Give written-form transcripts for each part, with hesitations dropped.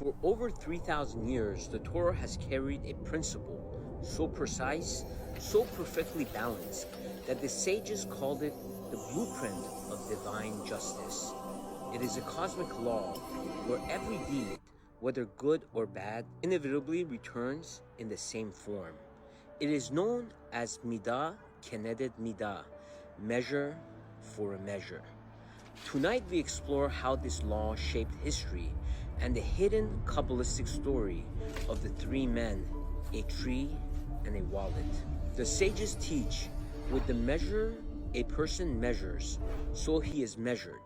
For over 3,000 years, the Torah has carried a principle so precise, so perfectly balanced, that the sages called it the blueprint of divine justice. It is a cosmic law where every deed, whether good or bad, inevitably returns in the same form. It is known as midah keneged midah, measure for a measure. Tonight we explore how this law shaped history and the hidden Kabbalistic story of the three men, a tree, and a wallet. The sages teach, with the measure a person measures, so he is measured.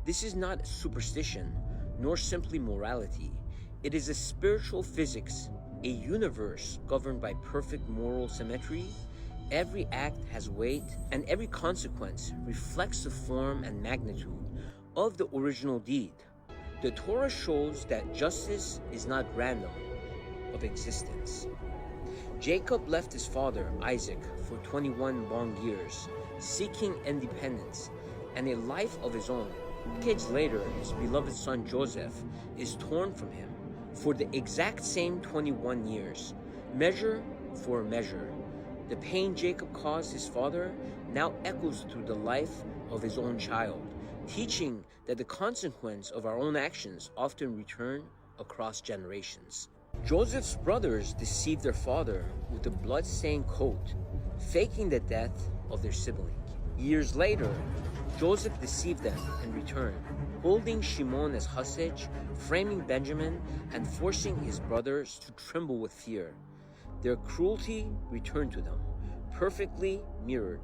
This is not superstition, nor simply morality. It is a spiritual physics, a universe governed by perfect moral symmetry. Every act has weight, and every consequence reflects the form and magnitude of the original deed. The Torah shows that justice is not random of existence. Jacob left his father, Isaac, for 21 long years, seeking independence and a life of his own. Decades later, his beloved son Joseph is torn from him for the exact same 21 years, measure for measure. The pain Jacob caused his father now echoes through the life of his own child, teaching that the consequence of our own actions often return across generations. Joseph's brothers deceived their father with a blood-stained coat, faking the death of their sibling. Years later, Joseph deceived them and returned, holding Shimon as hostage, framing Benjamin, and forcing his brothers to tremble with fear. Their cruelty returned to them, perfectly mirrored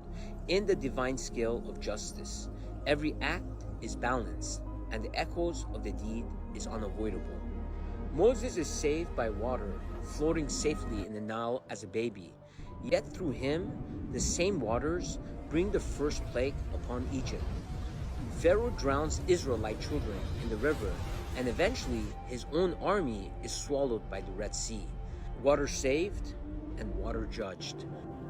in the divine scale of justice. Every act is balanced, and the echoes of the deed is unavoidable. Moses is saved by water, floating safely in the Nile as a baby. Yet through him, the same waters bring the first plague upon Egypt. Pharaoh drowns Israelite children in the river, and eventually his own army is swallowed by the Red Sea. Water saved and water judged.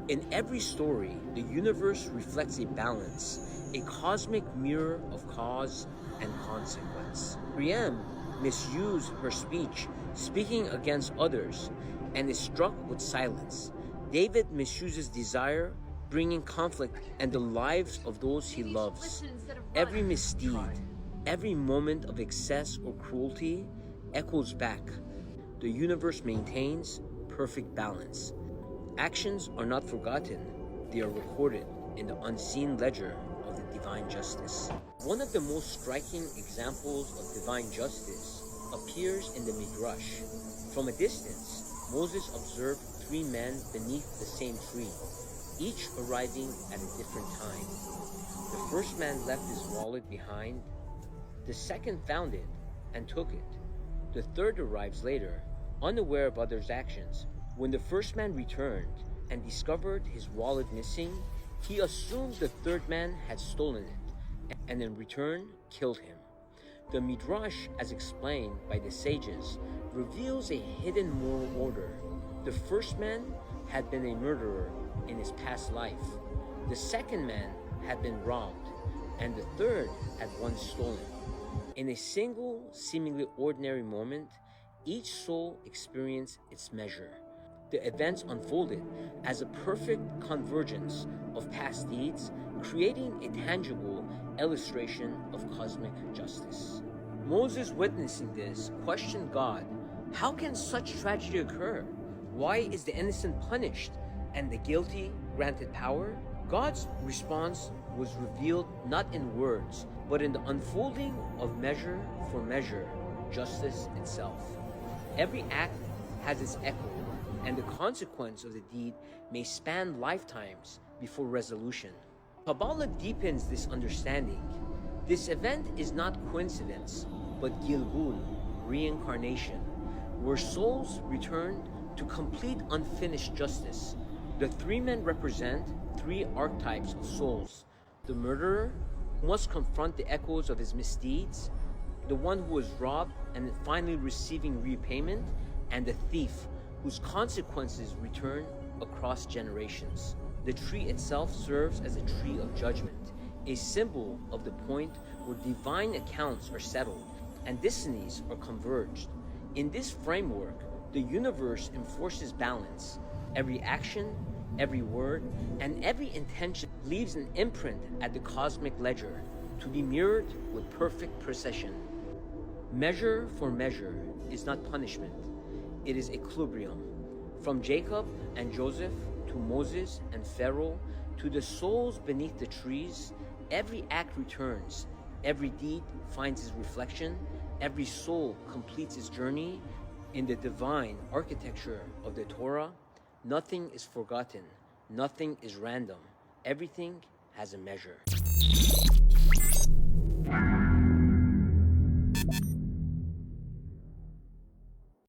In every story, the universe reflects a balance, a cosmic mirror of cause and consequence. Priam misused her speech, speaking against others, and is struck with silence. David misuses desire, bringing conflict and the lives of those he loves. Every misdeed, every moment of excess or cruelty echoes back. The universe maintains perfect balance. Actions are not forgotten, they are recorded in the unseen ledger of the divine justice. One of the most striking examples of divine justice appears in the Midrash. From a distance, Moses observed three men beneath the same tree, each arriving at a different time. The first man left his wallet behind. The second found it and took it. The third arrives later, unaware of others' actions. When the first man returned and discovered his wallet missing, he assumed the third man had stolen it, and in return killed him. The Midrash, as explained by the sages, reveals a hidden moral order. The first man had been a murderer in his past life. The second man had been robbed, and the third had once stolen. In a single, seemingly ordinary moment, each soul experienced its measure. The events unfolded as a perfect convergence of past deeds, creating a tangible illustration of cosmic justice. Moses, witnessing this, questioned God, "How can such tragedy occur? Why is the innocent punished and the guilty granted power?" God's response was revealed not in words, but in the unfolding of measure for measure, justice itself. Every act has its echo, and the consequence of the deed may span lifetimes before resolution. Kabbalah deepens this understanding. This event is not coincidence, but Gilgul, reincarnation, where souls return to complete unfinished justice. The three men represent three archetypes of souls: the murderer, who must confront the echoes of his misdeeds; the one who was robbed and finally receiving repayment; and the thief, whose consequences return across generations. The tree itself serves as a tree of judgment, a symbol of the point where divine accounts are settled and destinies are converged. In this framework, the universe enforces balance. Every action, every word, and every intention leaves an imprint at the cosmic ledger to be mirrored with perfect precision. Measure for measure is not punishment, it is equilibrium. From Jacob and Joseph to Moses and Pharaoh to the souls beneath the trees, every act returns, every deed finds its reflection, every soul completes its journey. In the divine architecture of the Torah, nothing is forgotten, nothing is random, everything has a measure.